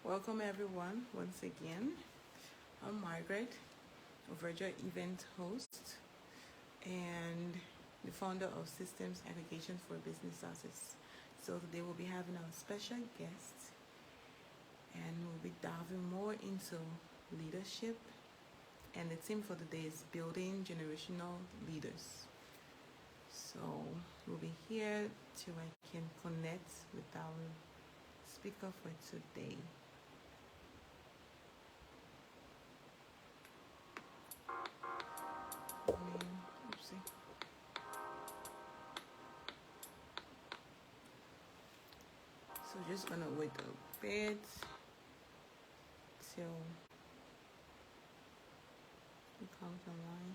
Welcome everyone once again. I'm Margaret, a virtual event host and the founder of Systems Aggregation for Business Success. So today we'll be having our special guest and we'll be diving more into leadership, and the theme for today is building generational leaders. So we'll be here till I can connect with our speaker for today. Oopsie. So just gonna wait a bit till he comes online.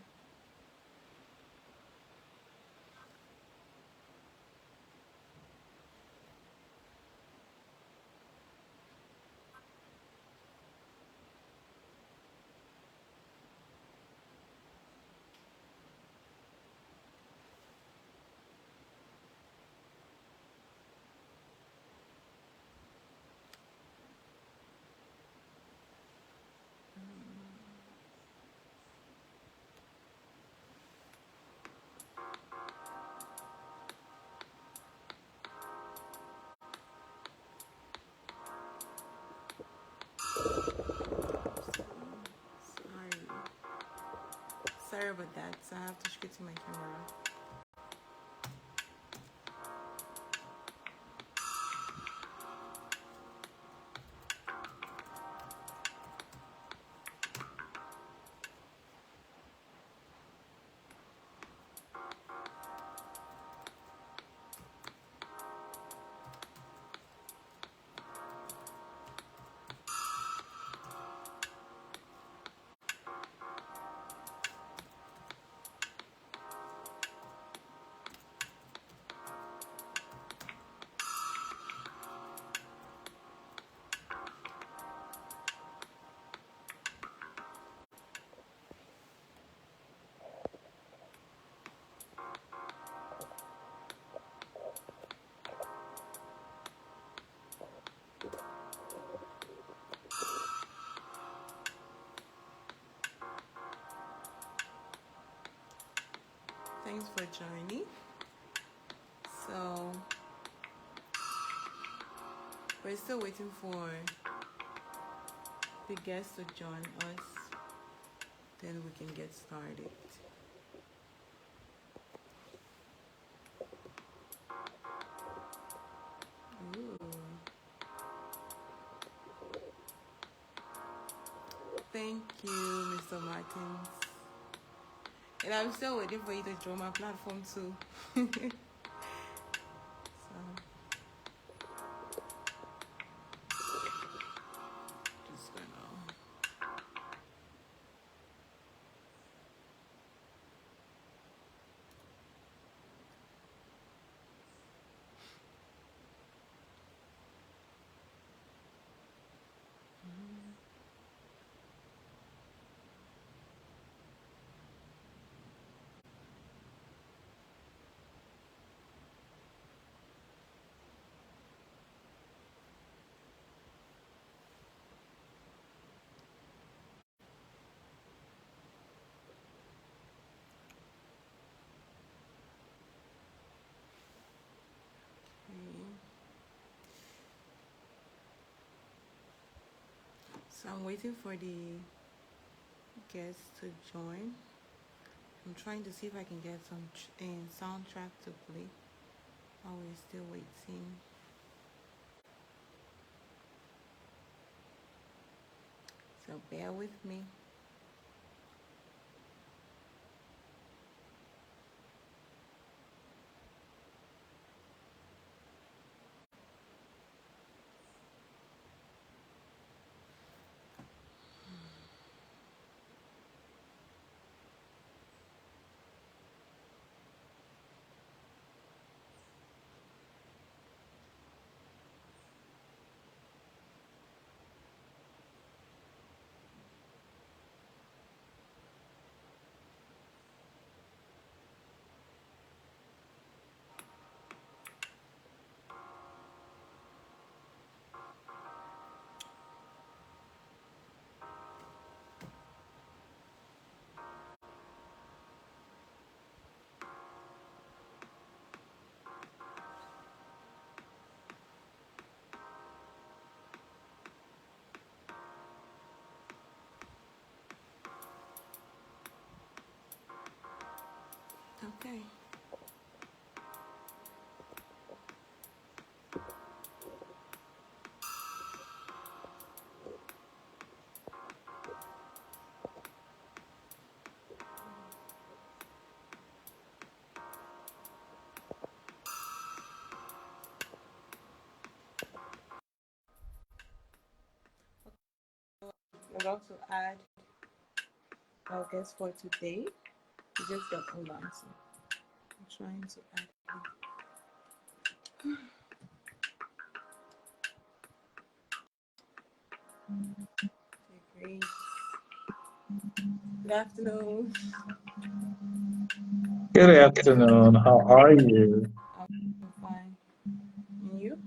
Sorry about that. So I have to switch to my camera. Thanks for joining. So we're still waiting for the guests to join us, then we can get started. Ooh. Thank you, Mr. Martins. And I'm still waiting for you to join my platform too. Just gonna. So I'm waiting for the guests to join. I'm trying to see if I can get some soundtrack to play while we're still waiting. So bear with me. about to add our guest for today. We just got online, so I'm trying to add him. Okay, great. Good afternoon. Good afternoon. How are you? I'm fine. And you?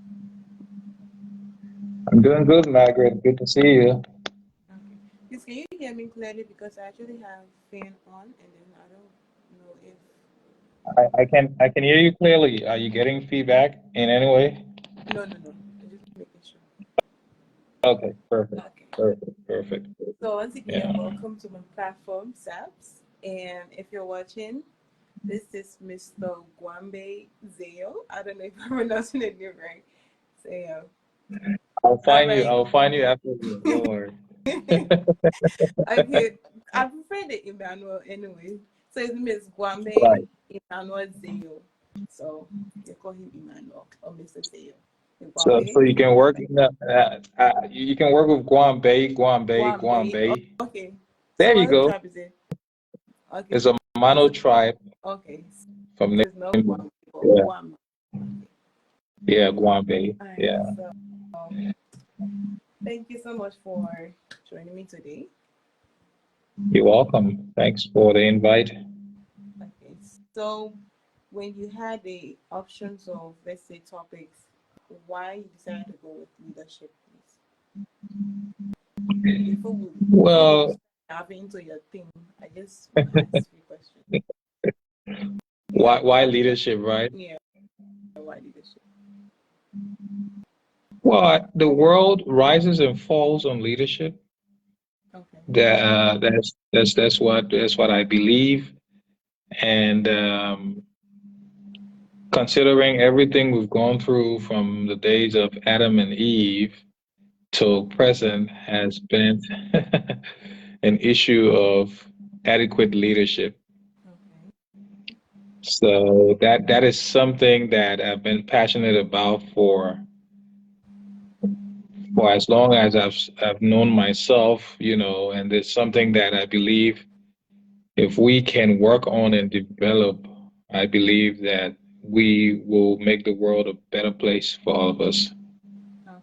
I'm doing good, Margaret. Good to see you. Okay. Please, can you hear me clearly? Because I actually have fan on, and then I don't know if. I can hear you clearly. Are you getting feedback in any way? No, no, no. I'm just making sure. Okay, perfect. Okay. Perfect. Perfect. So once again, Yeah. welcome to my platform, SABS. And if you're watching, this is Mr. Gwambe Zeo. I don't know if I'm pronouncing it right. Zeo. All right. I'll find you after this. Don't worry. Okay. I prefer the Emmanuel anyway. So it's Miss Right. Gwambe Emmanuel Zeo. So you call him Emmanuel or Mr. Zeo. So Gwambe. you can work in the, you can work with Gwambe. Guambay. Okay. So There you what go. tribe is it? Okay. It's a Mano So tribe okay. from So it's not Nimba. Guam, but Yeah. Guam. Okay. Yeah, Guambay. All right. Yeah. So thank you so much for joining me today. You're welcome. Thanks for the invite. Okay. So when you had the options of, let's say, topics, why you decided to go with leadership, please? Before we Well, dive into your thing, I just want to ask you a question. Yeah. why leadership, right? Yeah. Why leadership? Well, the world rises and falls on leadership. Okay. That's what I believe. And considering everything we've gone through from the days of Adam and Eve till present has been an issue of adequate leadership. Okay. So that is something that I've been passionate about for as long as I've known myself, and it's something that I believe if we can work on and develop, I believe that we will make the world a better place for all of us. Okay.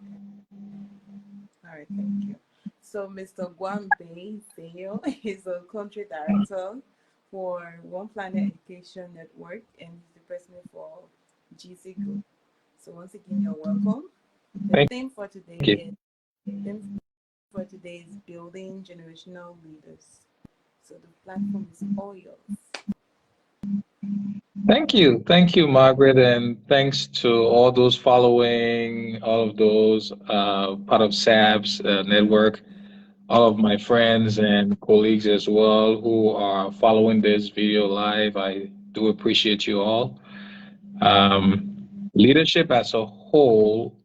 All right, thank you. So, Mr. Gwambe Seyo is a country director for One Planet Education Network, and he's the president for GC Group. So, once again, you're welcome. The Thank theme for today you. is building generational leaders. So, the platform is all yours. Thank you, Margaret, and thanks to all those following, all of those part of SABS network, all of my friends and colleagues as well who are following this video live. I do appreciate you all. Leadership as a whole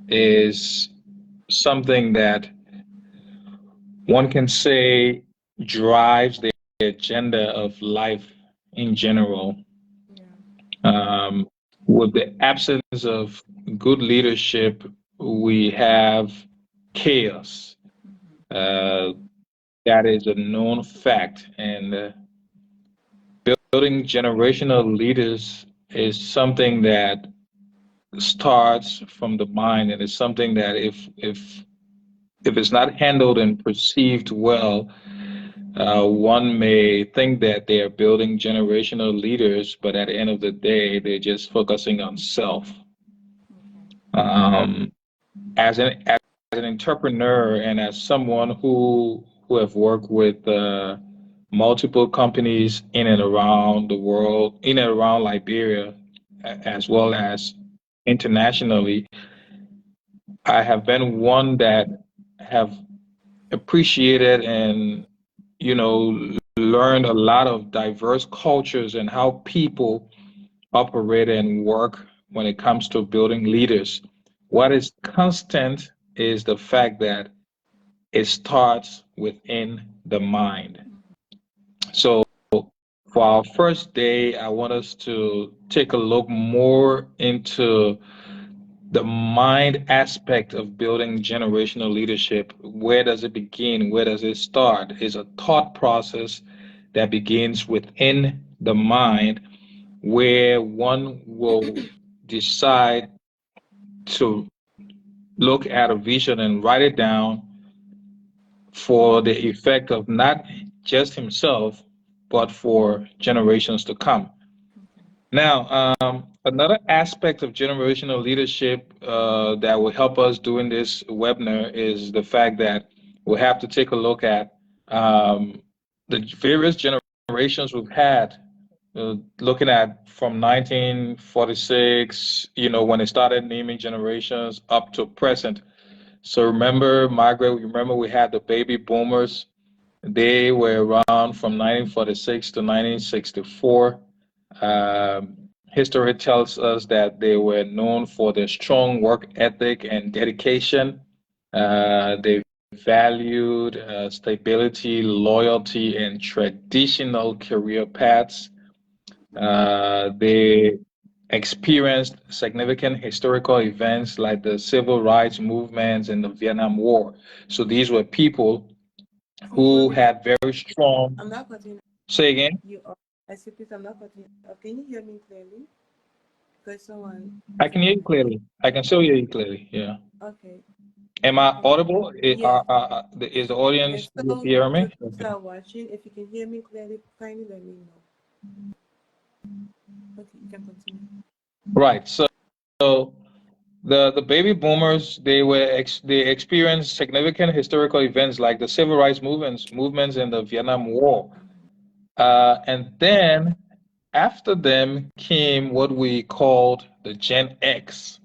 is something that one can say drives the agenda of life in general. Yeah. Um, with the absence of good leadership, we have chaos. Mm-hmm. Uh, that is a known fact. And building generational leaders is something that starts from the mind, and it's something that if it's not handled and perceived well, one may think that they are building generational leaders, but at the end of the day, they're just focusing on self. Okay. Um, as an entrepreneur and as someone who have worked with multiple companies in and around the world, in and around Liberia, as well as internationally, I have been one that have appreciated and learned a lot of diverse cultures and how people operate and work when it comes to building leaders. What is constant is the fact that it starts within the mind. So for our first day, I want us to take a look more into the mind aspect of building generational leadership. Where does it begin? Where does it start? Is a thought process that begins within the mind, where one will decide to look at a vision and write it down for the effect of not just himself, but for generations to come. Now, another aspect of generational leadership that will help us during this webinar is the fact that we'll have to take a look at the various generations we've had, looking at from 1946, when they started naming generations up to present. So remember, Margaret, remember we had the baby boomers. They were around from 1946 to 1964. History tells us that they were known for their strong work ethic and dedication. They valued stability, loyalty, and traditional career paths. They experienced significant historical events like the civil rights movements and the Vietnam War. So these were people who had very strong. I'm not cutting. Say again. I said, please, I'm not cutting. Can you hear me clearly? Because someone. I can hear you clearly. I can still hear you clearly. Yeah. Okay. Am I audible? Yeah. Is the audience so hearing me? Those are watching. If you can hear me clearly, kindly let me know. Okay, you can continue. Right. So the baby boomers, they experienced significant historical events like the civil rights movements in the Vietnam War, and then after them came what we called the Gen X.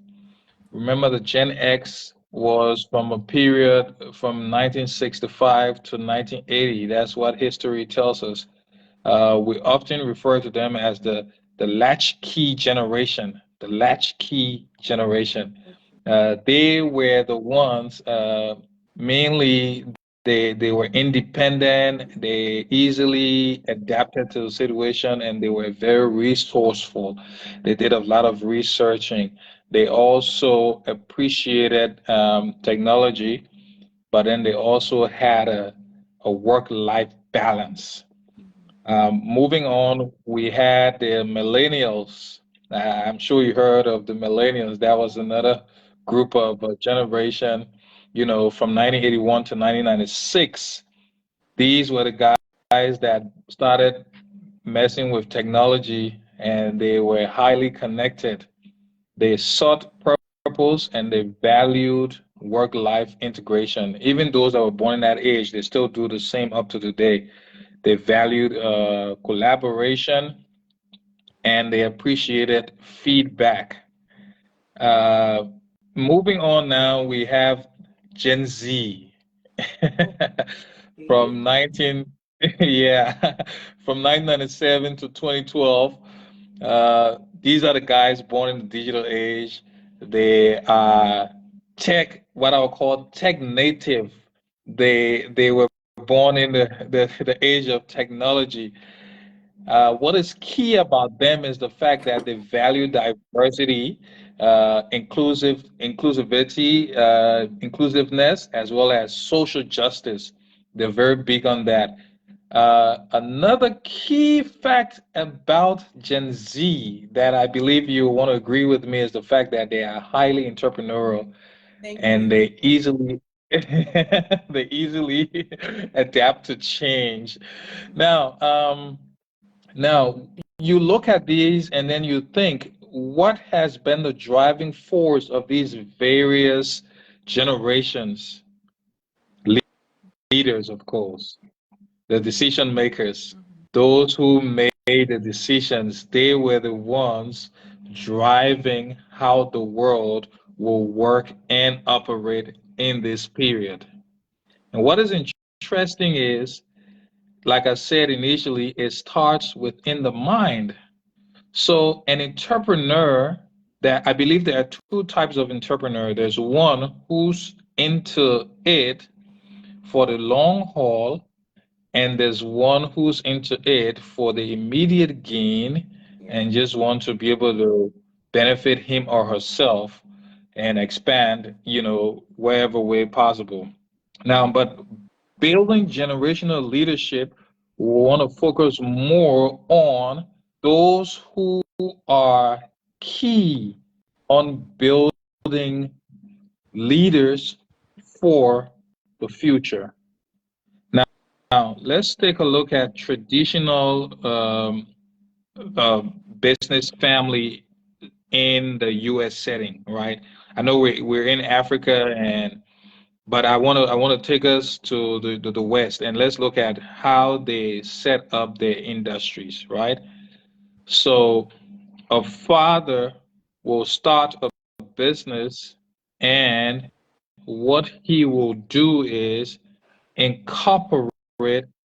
Remember, the Gen X was from a period from 1965 to 1980. That's what history tells us. We often refer to them as the latchkey generation. The latchkey generation. They were the ones, mainly they were independent, they easily adapted to the situation, and they were very resourceful. They did a lot of researching. They also appreciated technology, but then they also had a work-life balance. Moving on, we had the millennials. I'm sure you heard of the millennials. That was another group of generation, from 1981 to 1996. These were the guys that started messing with technology, and they were highly connected. They sought purpose and they valued work-life integration. Even those that were born in that age, they still do the same up to today. They valued collaboration and they appreciated feedback. Uh, Moving on now, we have Gen Z from 19, yeah, from 1997 to 2012. These are the guys born in the digital age. They are what I would call tech native. They were born in the age of technology. What is key about them is the fact that they value diversity, inclusiveness, as well as social justice. They're very big on that. Another key fact about Gen Z that I believe you want to agree with me is the fact that they are highly entrepreneurial and they easily adapt to change. Now, you look at these and then you think, what has been the driving force of these various generations? Leaders, of course, the decision makers, those who made the decisions, they were the ones driving how the world will work and operate in this period. And what is interesting is, like I said initially, it starts within the mind. So an entrepreneur, that I believe there are two types of entrepreneur. There's one who's into it for the long haul, and there's one who's into it for the immediate gain and just want to be able to benefit him or herself. and expand, wherever way possible. Now, but building generational leadership, we want to focus more on those who are key on building leaders for the future. Now, let's take a look at traditional uh, business family in the U.S. setting, right? I know we're in Africa, but I want to take us to the West, and let's look at how they set up their industries, right? So a father will start a business, and what he will do is incorporate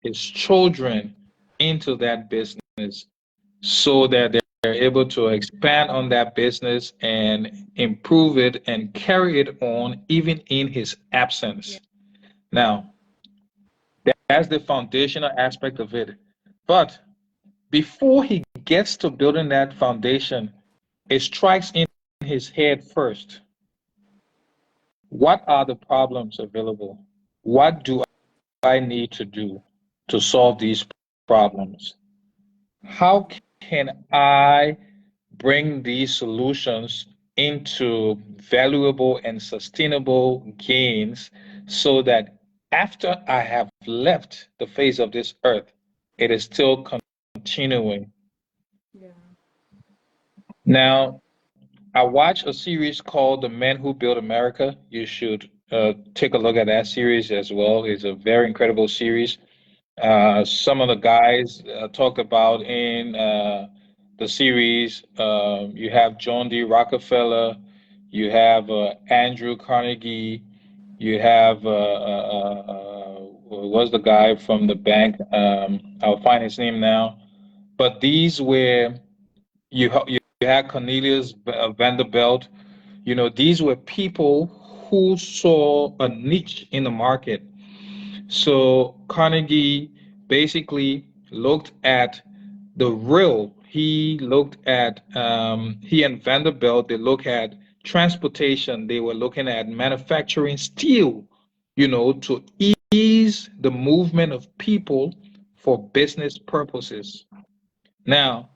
his children into that business so that they're able to expand on that business and improve it and carry it on even in his absence. Now, that's the foundational aspect of it. But before he gets to building that foundation, it strikes in his head first. What are the problems available? What do I need to do to solve these problems? How can I bring these solutions into valuable and sustainable gains so that after I have left the face of this earth, it is still continuing? Yeah. Now, I watched a series called The Men Who Built America. You should take a look at that series as well. It's a very incredible series. Some of the guys talked about in the series. You have John D. Rockefeller, you have Andrew Carnegie, you have was the guy from the bank? I'll find his name now. But these were you had Cornelius Vanderbilt. These were people who saw a niche in the market. So Carnegie basically looked at the real. He looked at he and Vanderbilt. They look at transportation. They were looking at manufacturing steel, to ease the movement of people for business purposes. Now,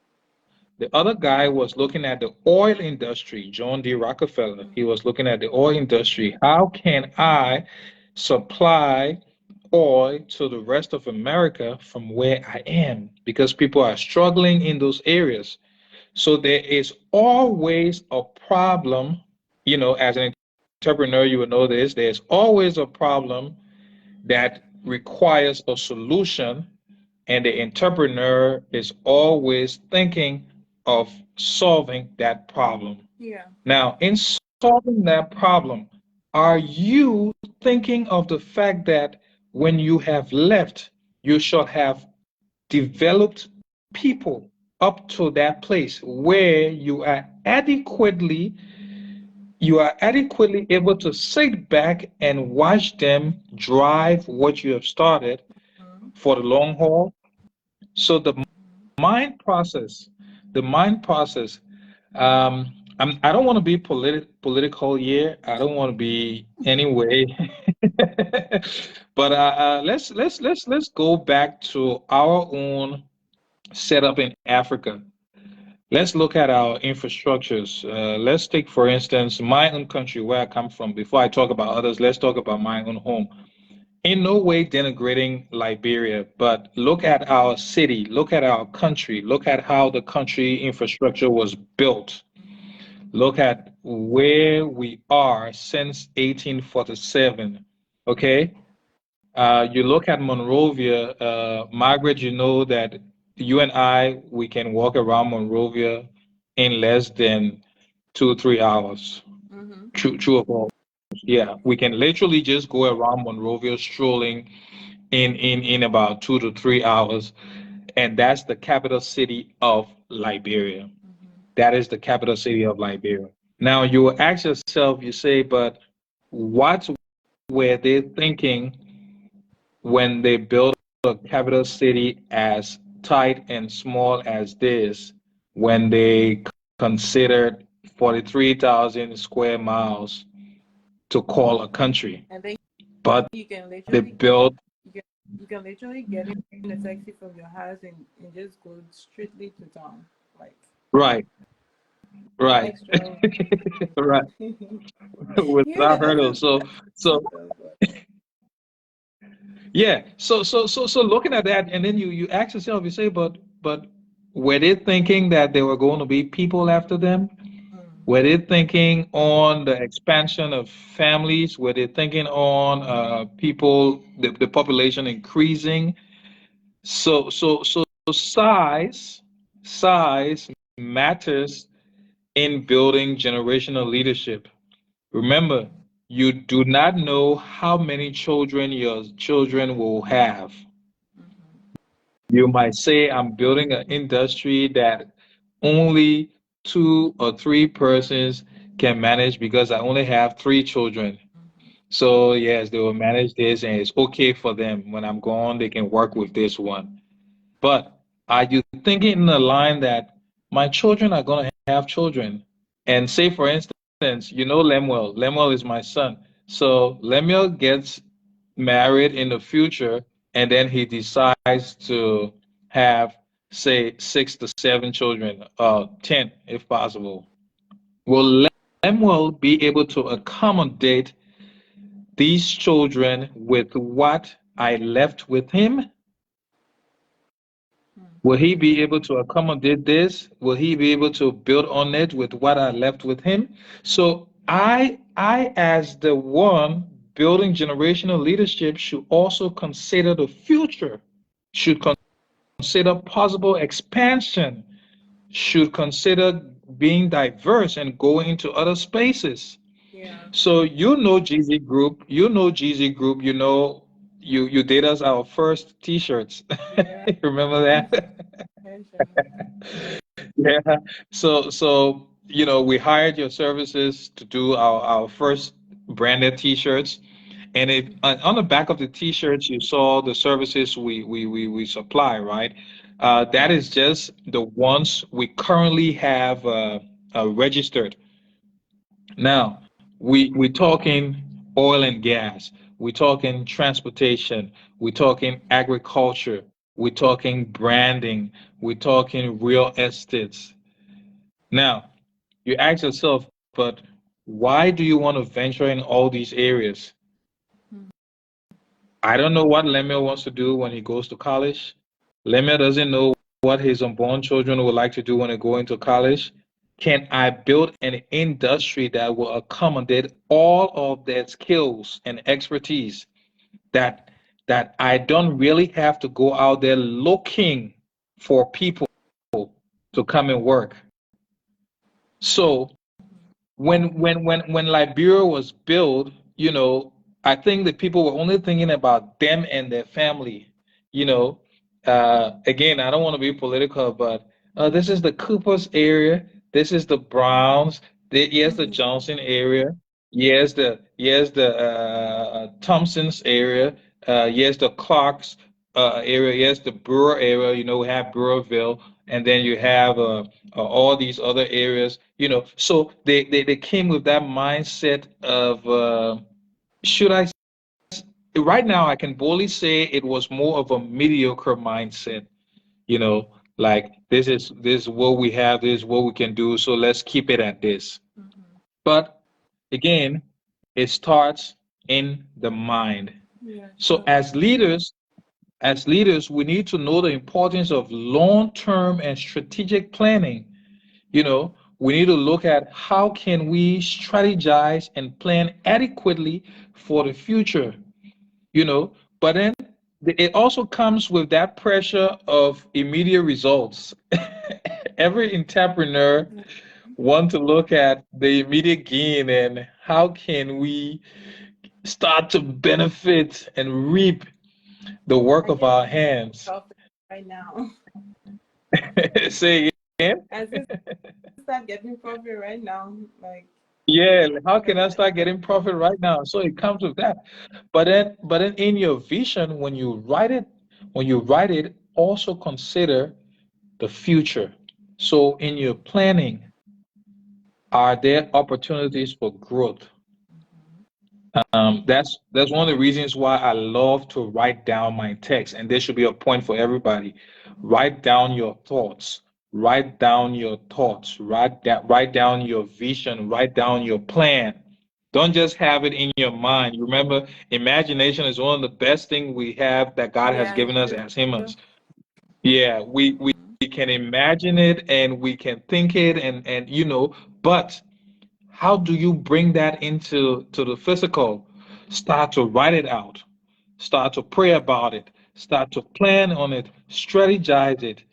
the other guy was looking at the oil industry, John D. Rockefeller. He was looking at the oil industry. How can I supply oil to the rest of America from where I am? Because people are struggling in those areas. So there is always a problem, as an entrepreneur, you will know this, there's always a problem that requires a solution, and the entrepreneur is always thinking of solving that problem. Yeah. Now, in solving that problem, are you thinking of the fact that when you have left, you should have developed people up to that place where you are adequately able to sit back and watch them drive what you have started for the long haul? So mind process, the mind process. I don't want to be political here. I don't want to be anyway. But let's go back to our own setup in Africa. Let's look at our infrastructures. Let's take, for instance, my own country where I come from. Before I talk about others, let's talk about my own home. In no way denigrating Liberia, but look at our city, look at our country, look at how the country infrastructure was built. Look at where we are since 1847. Okay? You look at Monrovia, Margaret, you know that you and I, we can walk around Monrovia in less than 2 3 hours. True of all. Yeah, we can literally just go around Monrovia strolling in about 2 to 3 hours, and that's the capital city of Liberia. That is the capital city of Liberia. Now you will ask yourself, you say, but what were they thinking when they built a capital city as tight and small as this, when they considered 43,000 square miles to call a country. And then But you can they literally built, you can literally get in a taxi from your house and just go straightly to town. Like right, no right, extra right, yeah, without that's hurdles. a So yeah, so looking at that, and then you ask yourself, you say, but were they thinking that there were going to be people after them? mm, Were they thinking on the expansion of families? Were they thinking on people, the population increasing? So size matters in building generational leadership. Remember, you do not know how many children your children will have. mm-hmm, You might say, I'm building an industry that only two or three persons can manage because I only have three children. mm-hmm, So, yes, they will manage this and it's okay for them. When I'm gone, they can work with this one. But are you thinking in the line that my children are going to have children? And say, for instance, you know Lemuel. Lemuel is my son. So Lemuel gets married in the future, and then he decides to have, say, 6 to 7 children, 10 if possible. Will Lemuel be able to accommodate these children with what I left with him? Will he be able to accommodate this? Will he be able to build on it with what I left with him? So I as the one building generational leadership should also consider the future, should consider possible expansion, should consider being diverse and going into other spaces. yeah, So you know GZ Group, you know GZ Group, you know you did us our first t-shirts. yeah, Remember that? yeah, sure. Yeah. So we hired your services to do our first branded t-shirts. And if on the back of the t-shirts you saw the services we supply, right? That is just the ones we currently have registered. Now, we're talking oil and gas, we're talking transportation, we're talking agriculture, we're talking branding, we're talking real estates. Now, you ask yourself, but why do you want to venture in all these areas? Mm, I don't know what Lemuel wants to do when he goes to college. Lemuel doesn't know what his unborn children would like to do when they go into college. Can I build an industry that will accommodate all of their skills and expertise that I don't really have to go out there looking for people to come and work? So when Liberia was built, I think that people were only thinking about them and their family. You know, again, I don't want to be political, but this is the Coopers area, this is the Browns, yes, the mm-hmm, Johnson area, yes, the Thompsons area, yes, the Clarks area, yes, the Brewer area. We have Brewerville, and then you have all these other areas. So they came with that mindset of should I right now I can boldly say it was more of a mediocre mindset, like this is what we have, this is what we can do, so let's keep it at this. mm-hmm. But again, it starts in the mind. Yeah, So sure. as leaders, we need to know the importance of long-term and strategic planning. We need to look at how can we strategize and plan adequately for the future, but then it also comes with that pressure of immediate results. Every entrepreneur Yeah, want to look at the immediate gain and how can we start to benefit and reap the work I of guess our hands. profit right now. Say again. I just start getting profit right now. Like, Yeah, how can I yeah, start getting profit right now? So it comes with that. But then in your vision, when you write it, also consider the future. So in your planning, Are there opportunities for growth? That's one of the reasons why I love to write down my text, and this should be a point for everybody. Write down your thoughts. Write down your thoughts. Write down your vision. Write down your plan. Don't just have it in your mind. Remember, imagination is one of the best things we have that God has Yeah, given it's us true. as humans. Yeah, we can imagine it and we can think it and but how do you bring that into the physical? Start to write it out. Start to pray about it. Start to plan on it. Strategize it.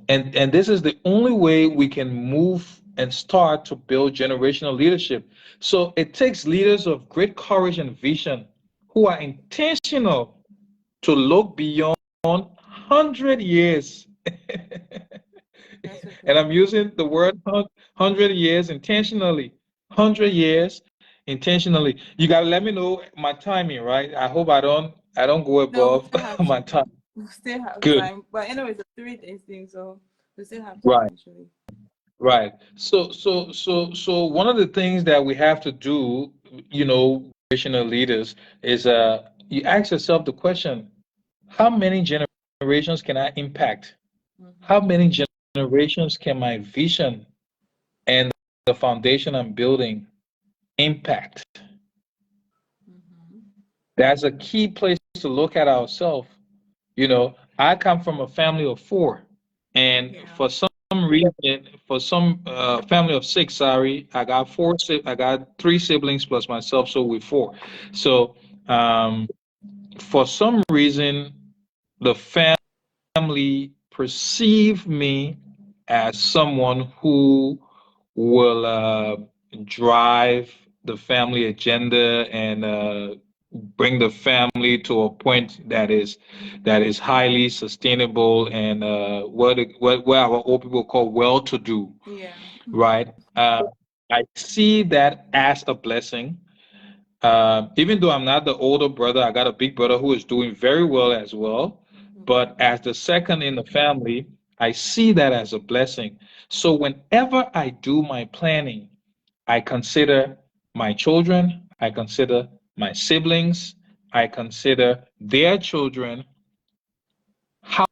And this is the only way we can move and start to build generational leadership. So it takes leaders of great courage and vision who are intentional to look beyond 100 years. That's so And true. I'm using the word 100 years intentionally. 100 years intentionally. You gotta let me know my timing, right? I hope I don't go No, we above still have my time. time. We still have Good. time. But anyway, it's a 3 days thing, so we still have time Right. actually. Right. So one of the things that we have to do, generational leaders, is you ask yourself the question, how many generations can I impact? How Mm-hmm. many generations can my vision and the foundation I'm building impact? Mm-hmm. That's a key place to look at ourselves. I come from a family of four, and Yeah. for some reason, for some family of six, sorry, I got three siblings plus myself, so we're four. So, um, for some reason, the family perceive me as someone who will drive the family agenda and bring the family to a point that is highly sustainable and what our old people call well-to-do, Yeah. right? I see that as a blessing. Even though I'm not the older brother, I got a big brother who is doing very well as well. But Mm-hmm. as the second in the family, I see that as a blessing. So whenever I do my planning, I consider my children, I consider my siblings, I consider their children. How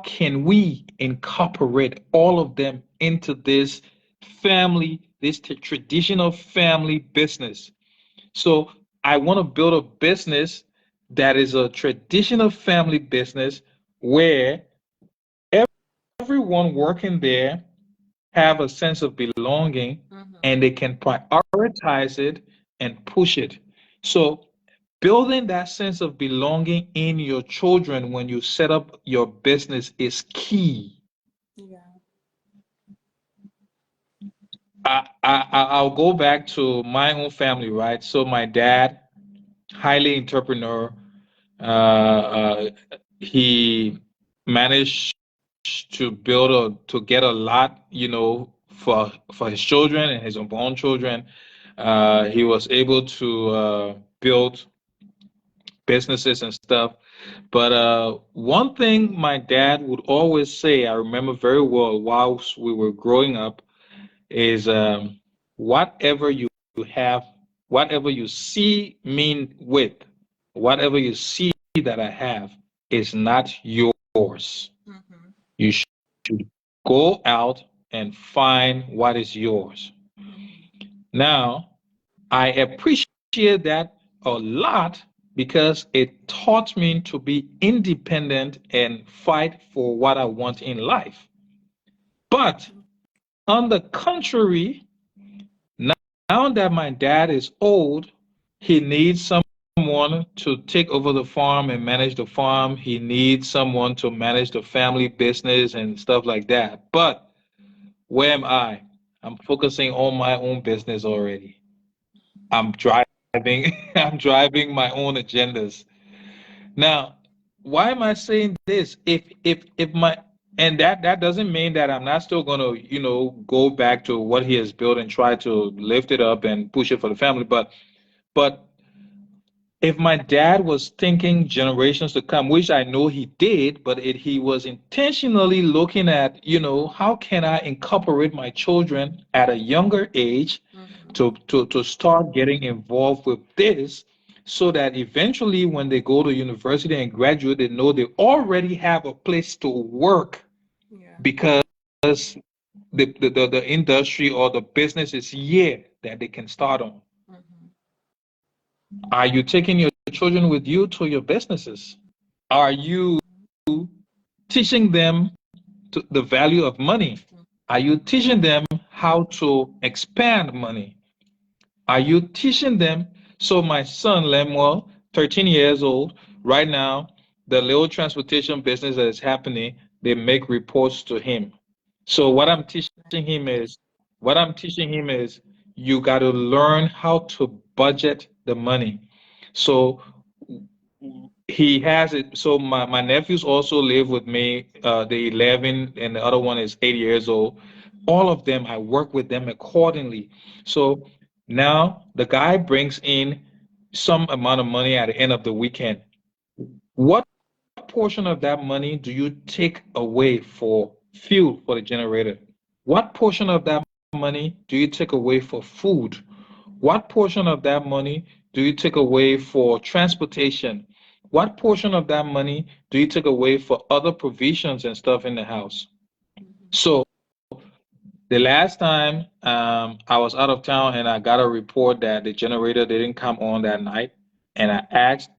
can we incorporate all of them into this traditional family business? So I want to build a business that is a traditional family business where everyone working there have a sense of belonging Mm-hmm. and they can prioritize it and push it. So building that sense of belonging in your children when you set up your business is key. Yeah. I'll go back to my own family, right? So my dad, highly entrepreneur, uh, he managed to get a lot, for his children and his own children. He was able to build businesses and stuff. But one thing my dad would always say, I remember very well whilst we were growing up, is whatever you have, whatever you see me with, whatever you see that I have is not yours. Mm-hmm. You should go out and find what is yours. Mm-hmm. Now, I appreciate that a lot because it taught me to be independent and fight for what I want in life. But Mm-hmm. on the contrary, now that my dad is old, he needs someone to take over the farm and manage the farm. He needs someone to manage the family business and stuff like that. But where am I? I'm focusing on my own business already. I'm driving I'm driving my own agendas. Now, why am I saying this? If my and that doesn't mean that I'm not still gonna, go back to what he has built and try to lift it up and push it for the family, but if my dad was thinking generations to come, which I know he did, but he was intentionally looking at, how can I incorporate my children at a younger age to start getting involved with this so that eventually when they go to university and graduate, they know they already have a place to work Yeah. because the industry or the business is here that they can start on. Mm-hmm. Are you taking your children with you to your businesses? Are you teaching them the value of money? Are you teaching them how to expand money? Are you teaching them? So my son Lemuel, 13 years old, right now, the little transportation business that is happening, they make reports to him. So what I'm teaching him is you got to learn how to budget the money. So he has it. So my nephews also live with me, the 11 and the other one is 8 years old. All of them, I work with them accordingly. So now the guy brings in some amount of money at the end of the weekend. What portion of that money do you take away for fuel for the generator? What portion of that money do you take away for food? What portion of that money do you take away for transportation? What portion of that money do you take away for other provisions and stuff in the house? So the last time I was out of town and I got a report that the generator didn't come on that night, and I asked,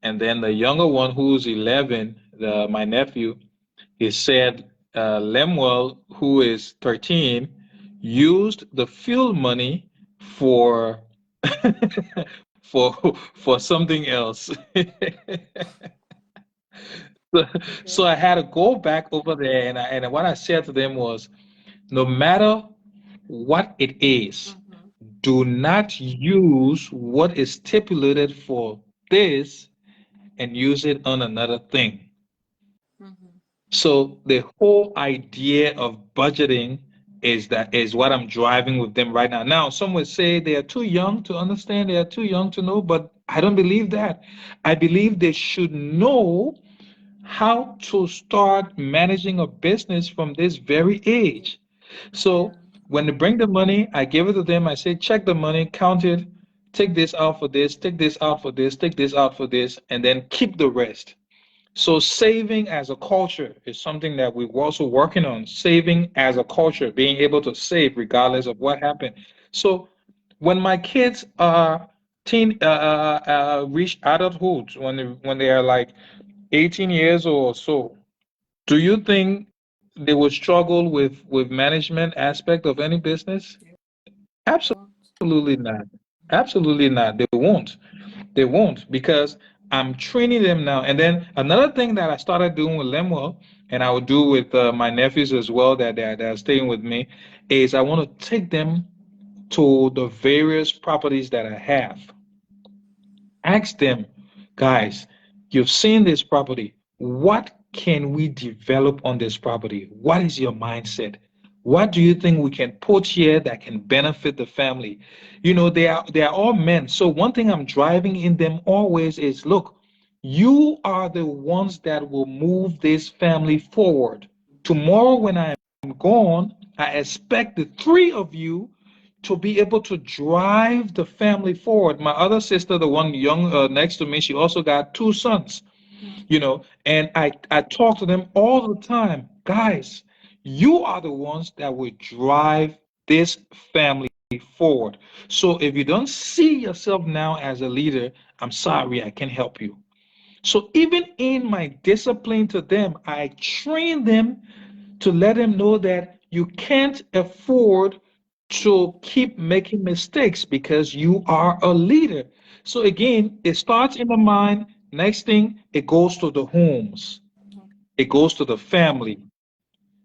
and then the younger one who's 11, my nephew, he said Lemuel, who is 13, used the fuel money for for something else. so, Okay. so I had to go back over there, and what I said to them was, no matter what it is, Mm-hmm. do not use what is stipulated for this and use it on another thing. Mm-hmm. So the whole idea of budgeting is what I'm driving with them right now. Now, some would say they are too young to understand, they are too young to know, but I don't believe that. I believe they should know how to start managing a business from this very age. Yeah. So when they bring the money, I give it to them. I say, check the money, count it, take this out for this, take this out for this, take this out for this, and then keep the rest. So saving as a culture is something that we're also working on. Saving as a culture, being able to save regardless of what happened. So when my kids are reach adulthood, when they are like 18 years or so, do you think they will struggle with management aspect of any business? Yeah. Well, Absolutely not. Absolutely not. They won't. They won't because I'm training them now. And then another thing that I started doing with Lemuel, and I will do with my nephews as well that are staying with me, is I want to take them to the various properties that I have. Ask them, guys, you've seen this property. What can we develop on this property? What is your mindset? What do you think we can put here that can benefit the family? They are all men. So one thing I'm driving in them always is, look, you are the ones that will move this family forward. Tomorrow when I'm gone, I expect the three of you to be able to drive the family forward. My other sister, the one young next to me, she also got two sons, and I talk to them all the time. Guys, you are the ones that will drive this family forward. So if you don't see yourself now as a leader, I'm sorry, I can't help you. So even in my discipline to them, I train them to let them know that you can't afford to keep making mistakes because you are a leader. So again, it starts in the mind. Next thing, it goes to the homes. It goes to the family.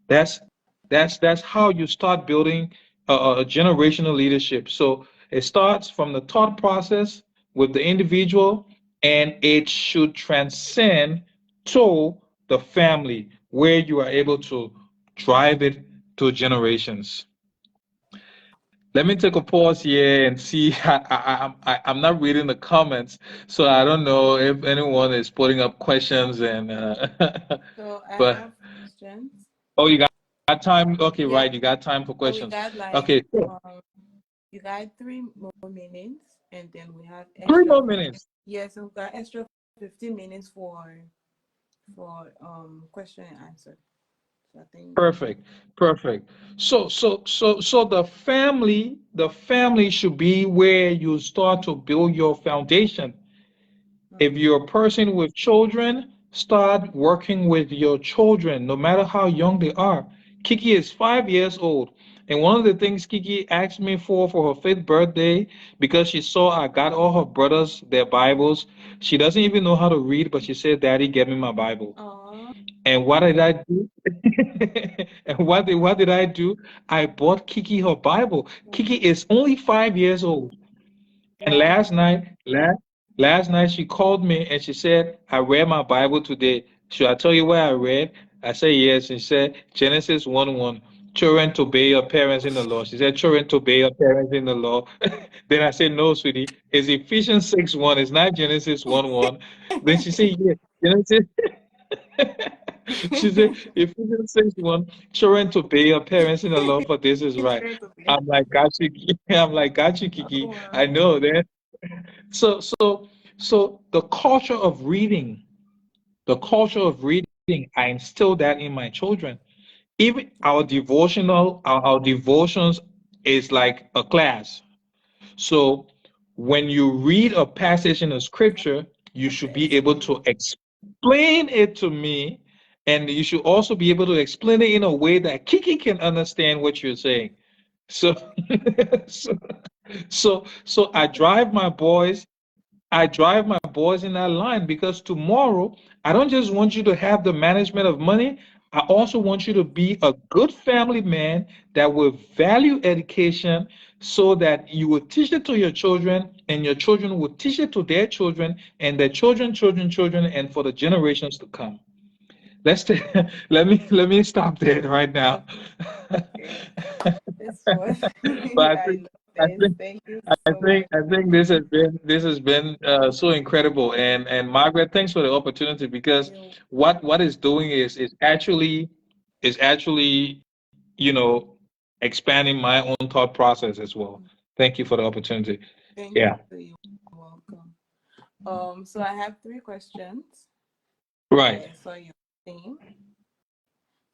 That's that's how you start building a generational leadership. So it starts from the thought process with the individual, and it should transcend to the family, where you are able to drive it to generations. Let me take a pause here and see. I'm not reading the comments, so I don't know if anyone is putting up questions and So I but have questions. oh, you got time? Okay, Yeah. right. You got time for So we questions. got like Okay, sure. you got 3 more minutes, and then we have Three extra more 15. minutes. Yes, we got extra 15 minutes for question and answer. So I think Perfect. Perfect. So the family should be where you start to build your foundation. If mm, you're a person with children, start working with your children, no matter how young they are. Kiki is 5 years old. And one of the things Kiki asked me for her fifth birthday, because she saw I got all her brothers their Bibles. She doesn't even know how to read, but she said, Daddy, get me my Bible. oh, And what did I do? And what did I do? I bought Kiki her Bible. Kiki is only 5 years old. And wow. last night she called me and she said, I read my Bible today. Should I tell you where I read? I said yes. And she said Genesis 1:1. Children to obey your parents in the law. She said, children to obey your parents in the law. Then I said, no, sweetie. It's Ephesians 6:1. It's not Genesis 1:1. Then she said, yeah, Genesis. She said, Ephesians 6:1, children to obey your parents in the law, for this is right. Sure to be. I'm like, got you, Kiki. I'm like, got you, Oh, Kiki. wow. I know that. So the culture of reading, I instill that in my children. Even our devotions is like a class. So when you read a passage in a scripture, you Have should to be able explain. to explain it to me, and you should also be able to explain it in a way that Kiki can understand what you're saying. So, so, so I drive my boys in that line because tomorrow I don't just want you to have the management of money. I also Mm, want you to be a good family man that will value education so that you will teach it to your children and your children will teach it to their children and their children, and for the generations to come. Let's take, let me stop there right now. okay. This was But I I think love I this. think Thank you I so think much. I think this has been so incredible, and Margaret, thanks for the opportunity because You what is doing is actually you know expanding my own thought process as well. Thank you for the opportunity. thank Yeah, you. You're welcome. So I have 3 questions. right. I saw your theme.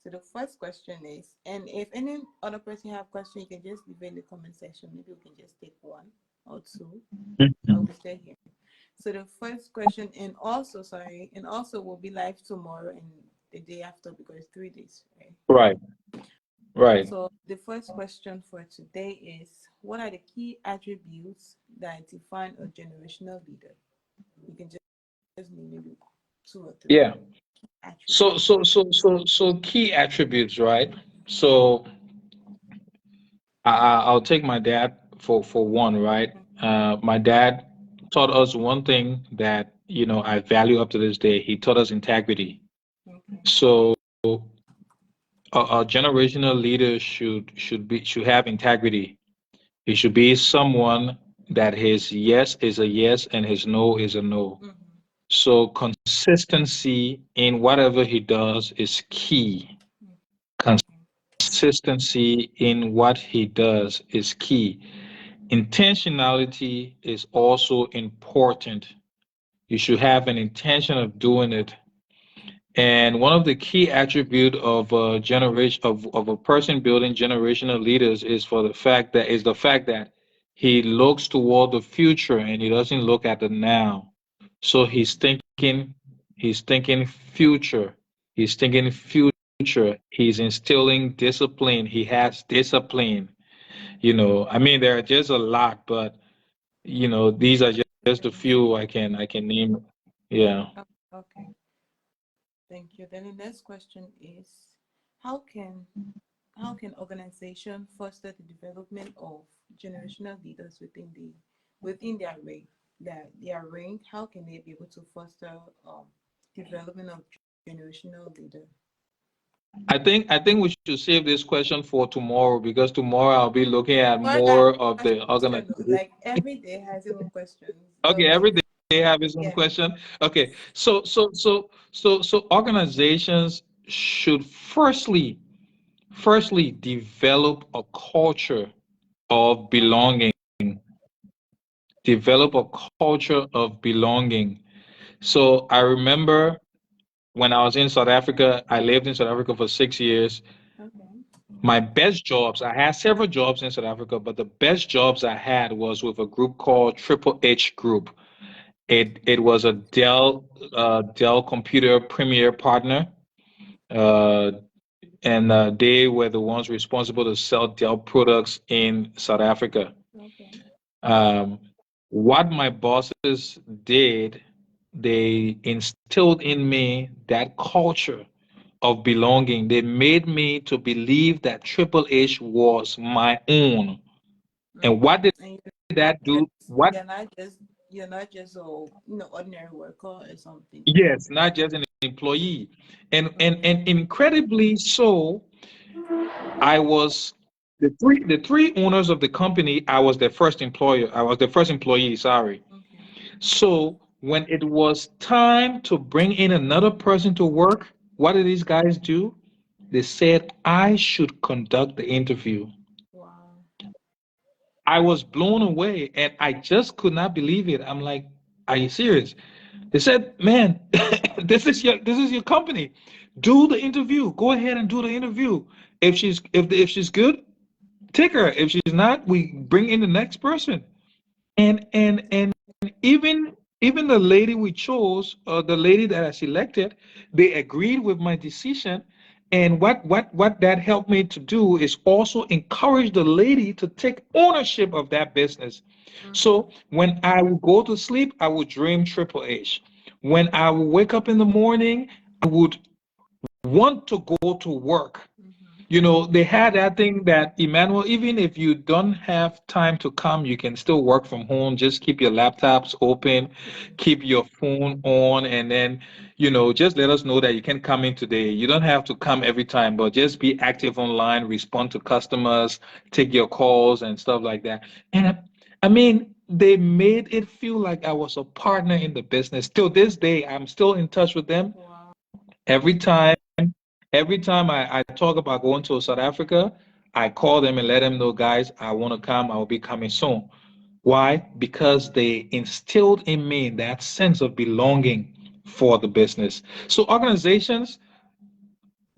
So the first question is, and if any other person have question, you can just leave it in the comment section. Maybe we can just take one or two. I Mhm. will stay here. So the first question, and also sorry, and also will be live tomorrow and the day after because 3 days, right? Right, right. So the first question for today is, what are the key attributes that define a generational leader? You can just name maybe 2 or 3 Yeah. So attributes. so so so so key attributes, right? So I'll take my dad for one, right? My dad taught us one thing that I value up to this day. He taught us integrity. Okay. So a generational leader should have integrity. He should be someone that his yes is a yes and his no is a no. Mm-hmm. So consistency in whatever he does is key. Okay. Consistency in what he does is key. Intentionality is also important. You should have an intention of doing it. And one of the key attribute of a generation of a person building generational leaders is the fact that he looks toward the future and he doesn't look at the now. So he's thinking future. He's thinking future. He's instilling discipline. He has discipline. I mean, there are just a lot, but these are just a Yes. few I can name. Yeah. Okay. Thank you. Then the next question is, how can how can organization foster the development of generational leaders within their rank? How can they be able to foster development of generational leader? I think we should save this question for tomorrow because tomorrow I'll be looking at What that more of the question, organization. like every day has its own questions, Okay, but every day have its own yeah. question. Okay, so organizations should firstly develop a culture of belonging. Develop a culture of belonging. So I remember when I was in South Africa, I lived in South Africa for 6 years. Okay. My best jobs, I had several jobs in South Africa, but the best jobs I had was with a group called Triple H Group. It was a Dell Computer Premier partner, uh, and they were the ones responsible to sell Dell products in South Africa. Okay. Um, what my bosses did, they instilled in me that culture of belonging. They made me to believe that Triple H was my own. And what did And not that do? just What? you're not just a ordinary worker or something. Yes, not just an employee. And Mm-hmm. incredibly so, I was the three owners of the company, I was their first employer. I was the first employee, sorry. Okay. So when it was time to bring in another person to work, what did these guys do? They said I should conduct the interview. Wow. I was blown away and I just could not believe it. I'm like, are you serious? They said, man, this is your company. Do the interview. Go ahead and do the interview. If she's good, take her. If she's not, we bring in the next person. And even the lady we chose, the lady that I selected, they agreed with my decision. And what that helped me to do is also encourage the lady to take ownership of that business. Mm-hmm. So when I would go to sleep, I would dream Triple H. When I would wake up in the morning, I would want to go to work. Mm-hmm. They had that thing that Emmanuel, even if you don't have time to come, you can still work from home. Just keep your laptops open, keep your phone on, and then, just let us know that you can come in today. You don't have to come every time, but just be active online, respond to customers, take your calls and stuff like that. And I mean, they made it feel like I was a partner in the business. Till this day, I'm still in touch with them. Wow. Every time every time I talk about going to South Africa, I call them and let them know, guys, I want to come. I will be coming soon. Why? Because they instilled in me that sense of belonging for the business. So, organizations,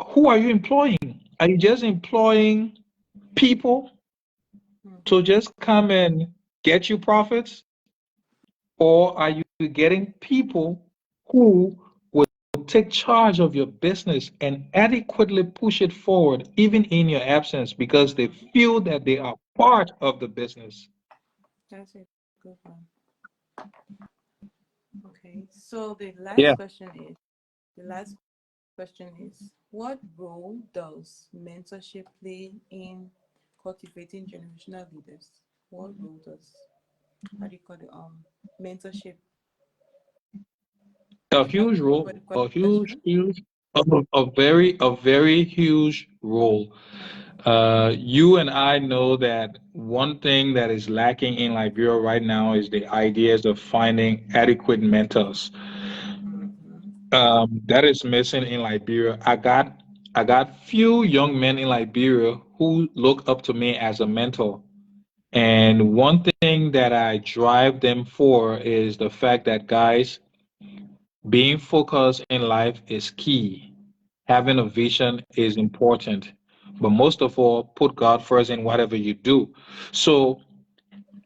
who are you employing? Are you just employing people to Mm-hmm. just come and get you profits? Or are you getting people who will take charge of your business and adequately push it forward, even in your absence, because they feel that they are part of the business? That's a good one. Okay. So Yeah. the last question is, what role does mentorship play in cultivating generational leaders? What role does, how do you call it, mentorship? A Have huge you got role, the a huge, question? huge, a very huge role. You and I know that one thing that is lacking in Liberia right now is the ideas of finding adequate mentors. Mm-hmm. That is missing in Liberia. I got few young men in Liberia who look up to me as a mentor. And one thing that I drive them for is the fact that, guys, being focused in life is key. Having a vision is important. But most of all, put God first in whatever you do. So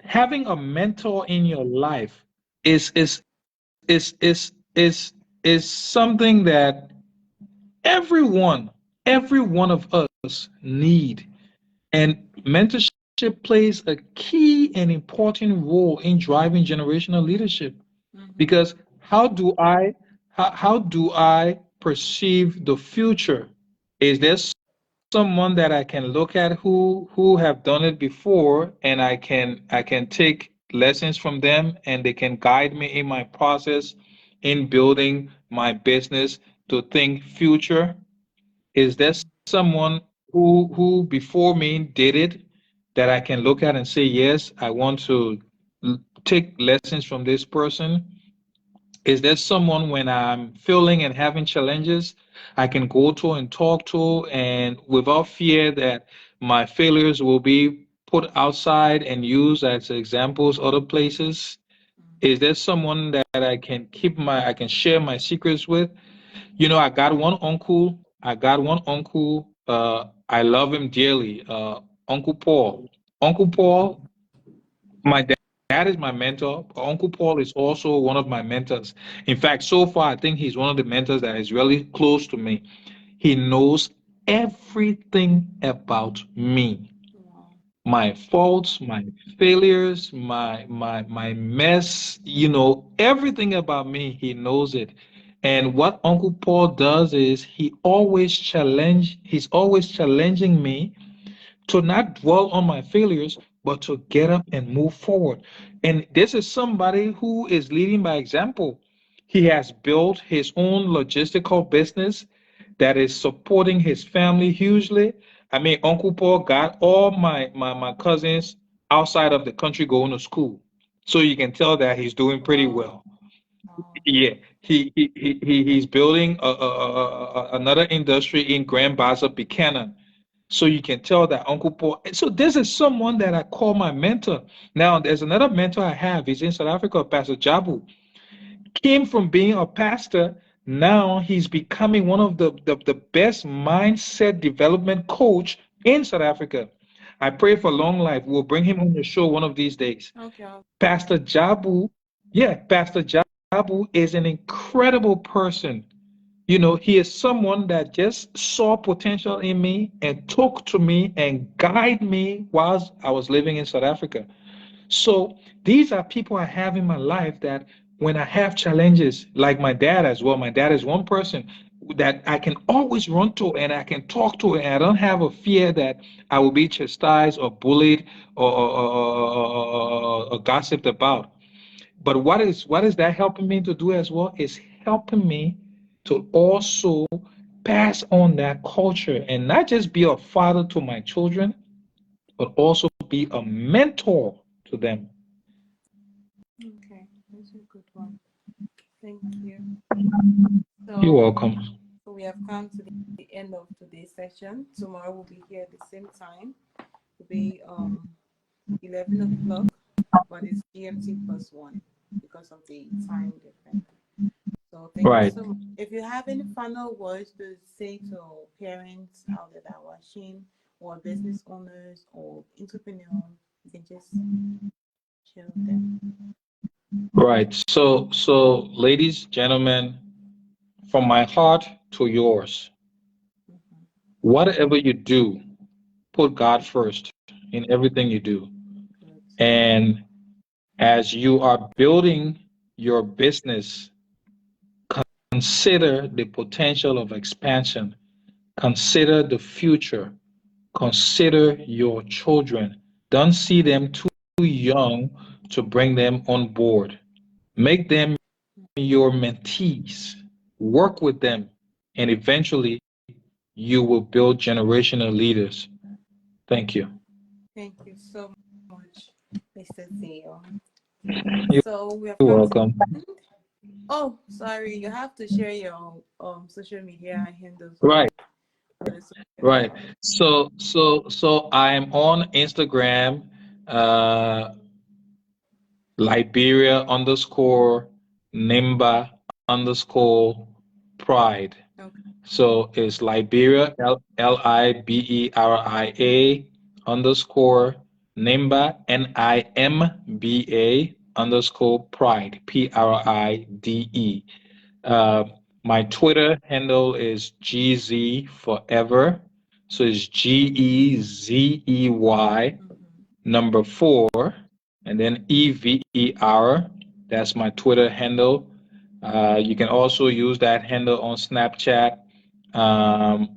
having a mentor in your life is something that everyone, every one of us need. And mentorship plays a key and important role in driving generational leadership. Mm-hmm. Because how do I perceive the future? Is there someone that I can look at who have done it before, and I can take lessons from them, and they can guide me in my process in building my business to think future? Is there someone who before me did it that I can look at and say, yes, I want to take lessons from this person? Is there someone when I'm feeling and having challenges I can go to and talk to and without fear that my failures will be put outside and used as examples other places? Is there someone that I can share my secrets with? You know, I got one uncle. I got one uncle. I love him dearly. Uncle Paul. Uncle Paul, my dad is my mentor. Uncle Paul is also one of my mentors. In fact, so far, I think he's one of the mentors that is really close to me. He knows everything about me, Wow. my faults, my failures, my mess, you know, everything about me, he knows it. And what Uncle Paul does is he's always challenging me to not dwell on my failures, but to get up and move forward. And this is somebody who is leading by example. He has built his own logistical business that is supporting his family hugely. I mean, Uncle Paul got all my cousins outside of the country going to school. So you can tell that he's doing pretty Wow. well. Wow. Yeah, he's building another industry in Grand Bassa, Buchanan. So you can tell that Uncle Paul. So this is someone that I call my mentor. Now, there's another mentor I have. He's in South Africa, Pastor Jabu. Came from being a pastor. Now he's becoming one of the best mindset development coach in South Africa. I pray for long life. We'll bring him on the show one of these days. Okay. Pastor Jabu, yeah, Pastor Jabu is an incredible person. You know, he is someone that just saw potential in me and talked to me and guided me whilst I was living in South Africa. So these are people I have in my life that when I have challenges, like my dad as well, my dad is one person that I can always run to and I can talk to, and I don't have a fear that I will be chastised or bullied or gossiped about. But what is that helping me to do as well? Is helping me to also pass on that culture and not just be a father to my children, but also be a mentor to them. Okay. That's a good one. Thank you. You're So, welcome. so we have come to the end of today's session. Tomorrow we'll be here at the same time. It'll be 11 o'clock, but it's GMT plus one because of the time difference. So thank you Right. so much. If you have any final words to say to parents out there that are watching, or business owners or entrepreneurs, you can just share with them. Right. So ladies, gentlemen, from my heart to yours, Mhm. whatever you do, put God first in everything you do. Good. And as you are building your business, consider the potential of expansion. Consider the future. Consider your children. Don't see them too young to bring them on board. Make them your mentees. Work with them, and eventually you will build generational leaders. Thank you. Thank you so much, Mr. Theo. You're So we have come to the welcome. end. Oh, sorry, you have to share your social media handles Right, for the social right. follow. So I'm on Instagram, uh, Liberia underscore Nimba underscore Pride. Okay. So it's Liberia, Liberia underscore Nimba, Nimba underscore Pride, Pride. My Twitter handle is GZ Forever. So it's GEZEY Mm-hmm. number four, and then EVER. That's my Twitter handle. You can also use that handle on Snapchat. I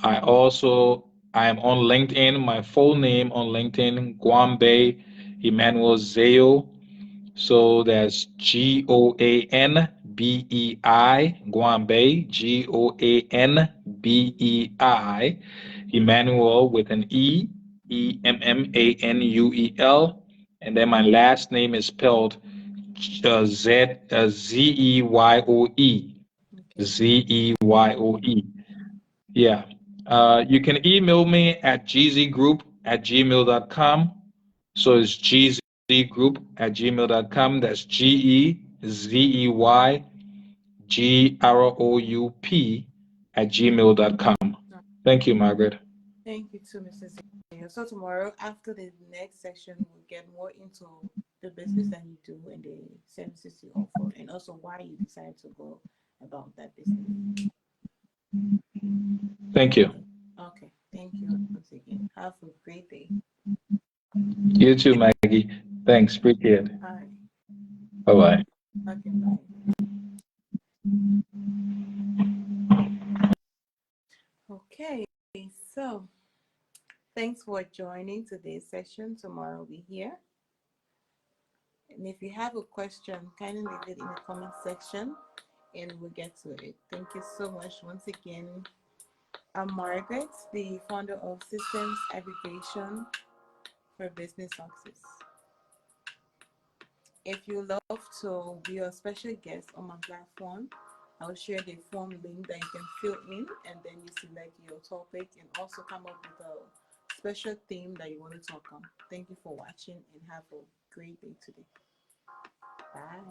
am on LinkedIn. My full name on LinkedIn, Guambe Emmanuel Zeo. So that's Goanbei, Guanbei, Goanbei, Emmanuel with an Emmanuel, and then my last name is spelled Zeyoe, Okay. Zeyoe. Yeah. You can email me at gzgroup@gmail.com. So it's gzgroup@gmail.com. That's GEZEYGROUP Thank you, Margaret. Thank you too, Mr. Zia. So tomorrow, after the next section, we'll get more into the business that you do and the services you offer, and also why you decided to go about that business. Thank you. Okay. Thank you once again. Have a great day. You too, Maggie. Thanks. Appreciate it. Bye. Bye bye. Okay. Bye. Okay. So thanks for joining today's session. Tomorrow we'll be here. And if you have a question, kindly leave it in the comment section and we'll get to it. Thank you so much once again. I'm Margaret, the founder of Systems Aggregation for Business Success. If you love to be a special guest on my platform, I'll share the form link that you can fill in and then you select your topic and also come up with a special theme that you want to talk on. Thank you for watching and have a great day today. Bye.